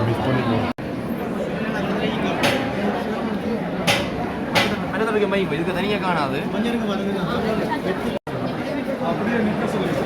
Miss பண்ணிட்டோம். இதுக்கு தனியாக காணாது. அப்படியே நிற்க சொல்லுங்க.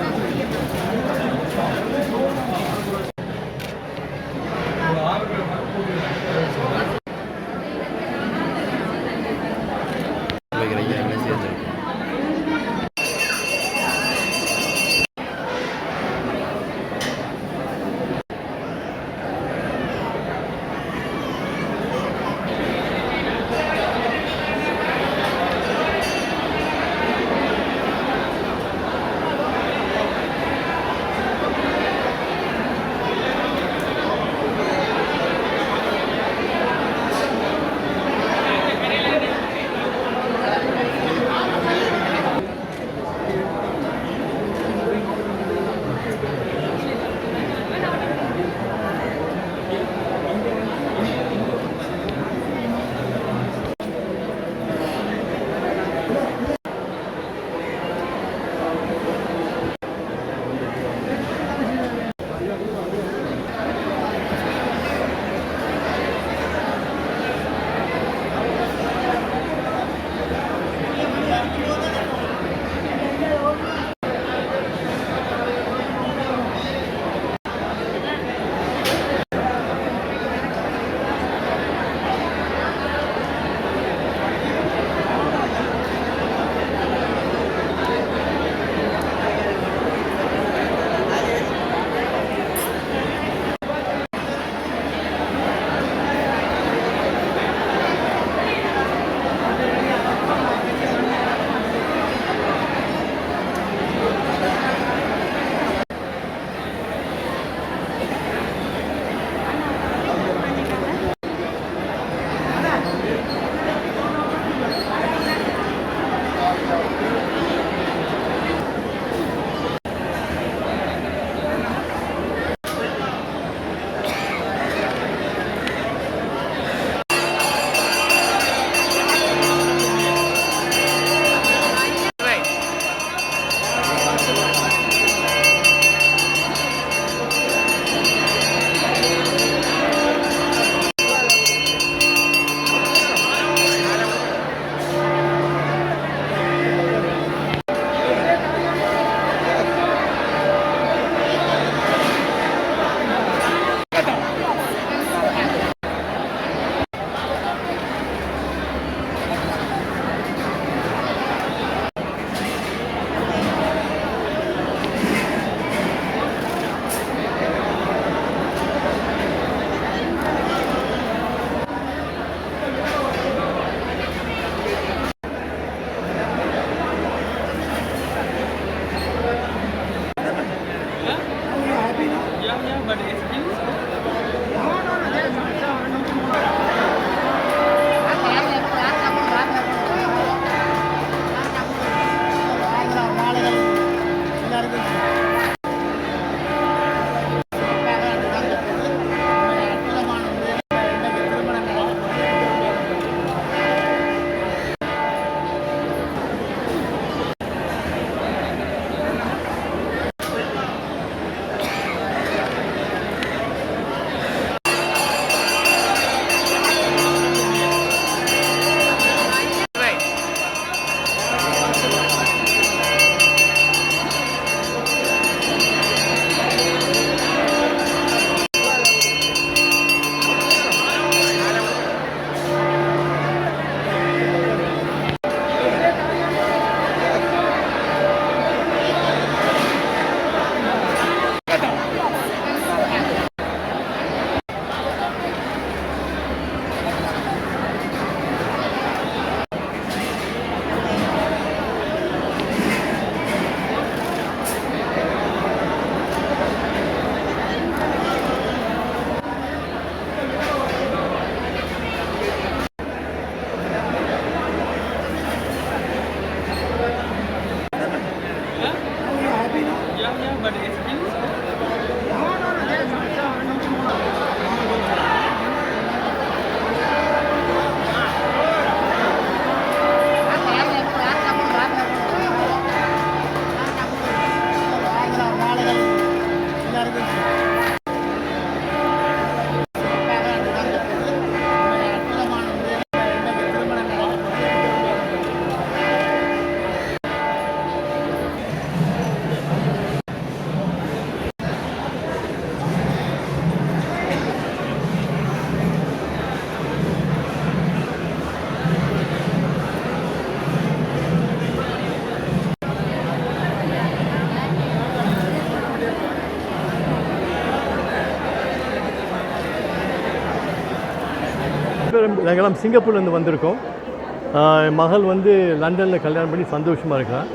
பேரும் நாங்கள்லாம் சிங்கப்பூர்லேருந்து வந்திருக்கோம். என் மகள் வந்து லண்டனில் கல்யாணம் பண்ணி சந்தோஷமாக இருக்கான்.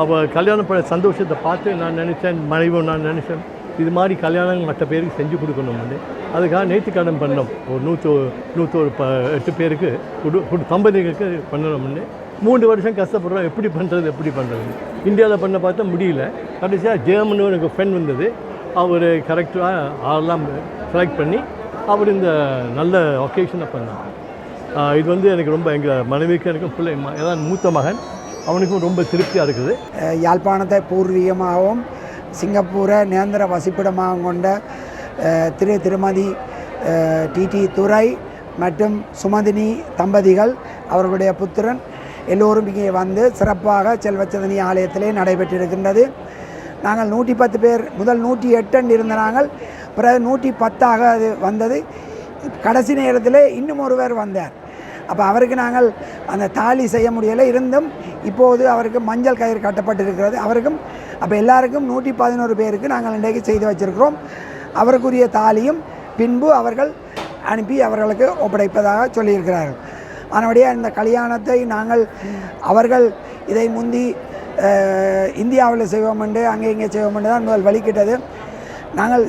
அவள் கல்யாணம் பண்ண சந்தோஷத்தை பார்த்து நான் நினச்சேன், மனைவியும் நான் நினச்சேன், இது மாதிரி கல்யாணம் மற்ற பேருக்கு செஞ்சு கொடுக்கணும் வந்து. அதுக்காக நேர்த்திக்கடன் பண்ணோம். ஒரு 108 பேருக்கு தம்பதிகளுக்கு பண்ணணும்னு 3 வருஷம் கஷ்டப்படுறோம். எப்படி பண்ணுறது இந்தியாவில் பண்ண பார்த்தா முடியல. கடைசியாக ஜெர்மனி எனக்கு ஃப்ரெண்ட் வந்தது. அவர் கரெக்டாக ஆளெல்லாம் செலக்ட் பண்ணி அவர் இந்த நல்ல ஒகேஷனை பண்ணார். இது வந்து எனக்கு ரொம்ப எங்கள் மனைவிக்கு எனக்கும் பிள்ளை ஏதாவது மூத்த மகன், அவனுக்கும் ரொம்ப திருப்தியாக இருக்குது. யாழ்ப்பாணத்தை பூர்வீகமாகவும் சிங்கப்பூரை நிரந்தர வசிப்பிடமாக கொண்ட திருமதி டிடி துரை மற்றும் சுமதினி தம்பதிகள் அவர்களுடைய புத்திரன் எல்லோரும் இங்கே வந்து சிறப்பாக செல்வச்சதனி ஆலயத்திலே நடைபெற்றிருக்கின்றது. நாங்கள் 110 பேர், முதல் 108 இருந்த நாங்கள், பிறகு 110 அது வந்தது. கடைசி நேரத்தில் இன்னும் ஒருவர் வந்தார். அப்போ அவருக்கு நாங்கள் அந்த தாலி செய்ய முடியலை. இருந்தும் இப்போது அவருக்கு மஞ்சள் கயிறு கட்டப்பட்டிருக்கிறது. அவருக்கும் அப்போ எல்லாருக்கும் 111 பேருக்கு நாங்கள் இன்றைக்கு செய்து வச்சிருக்கிறோம். அவருக்குரிய தாலியும் பின்பு அவர்கள் அனுப்பி அவர்களுக்கு ஒப்படைப்பதாக சொல்லியிருக்கிறார்கள். அதனுடைய இந்த கல்யாணத்தை அவர்கள் இதை முந்தி இந்தியாவில் செய்வோம் என்று அங்கே இங்கே செய்வோம் என்று தான் முதல் வழிகிட்டது. நாங்கள்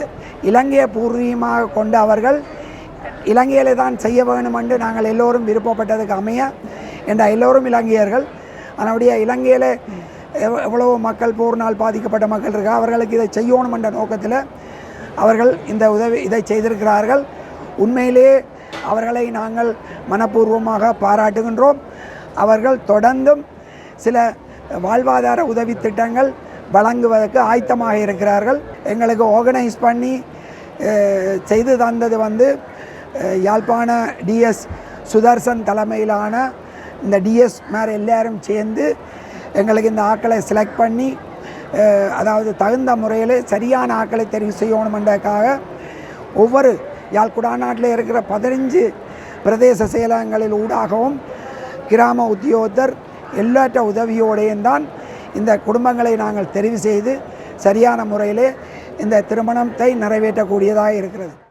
இலங்கையை பூர்வீகமாக கொண்டு அவர்கள் இலங்கையில் தான் செய்ய வேணும் என்று நாங்கள் எல்லோரும் விருப்பப்பட்டதுக்கு அமைய என்ற எல்லோரும் இலங்கையர்கள். அதனுடைய இலங்கையில் எவ்வளவோ மக்கள் போரினால் பாதிக்கப்பட்ட மக்கள் இருக்கா, அவர்களுக்கு இதை செய்யணும் என்ற நோக்கத்தில் அவர்கள் இதை செய்திருக்கிறார்கள். உண்மையிலே அவர்களை நாங்கள் மனப்பூர்வமாக பாராட்டுகின்றோம். அவர்கள் தொடர்ந்தும் சில வாழ்வாதார உதவி திட்டங்கள் வழங்குவதற்கு ஆயத்தமாக இருக்கிறார்கள். எங்களுக்கு ஆர்கனைஸ் பண்ணி செய்து தந்தது வந்து யாழ்ப்பாண டிஎஸ் சுதர்சன் தலைமையிலான இந்த டிஎஸ் மேலே எல்லாரும் சேர்ந்து எங்களுக்கு இந்த ஆக்களை செலக்ட் பண்ணி, அதாவது தகுந்த முறையில் சரியான ஆக்களை தெரிவு செய்யணுமென்றதுக்காக ஒவ்வொரு யாழ்குடாநாட்டில் இருக்கிற 15 பிரதேச செயலகங்களில் ஊடாகவும் கிராம உத்தியோகத்தர் எல்லாற்ற உதவியோடையும் தான் இந்த குடும்பங்களை நாங்கள் தெரிவு செய்து சரியான முறையிலே இந்த திருமணத்தை நிறைவேற்றக்கூடியதாக இருக்கிறது.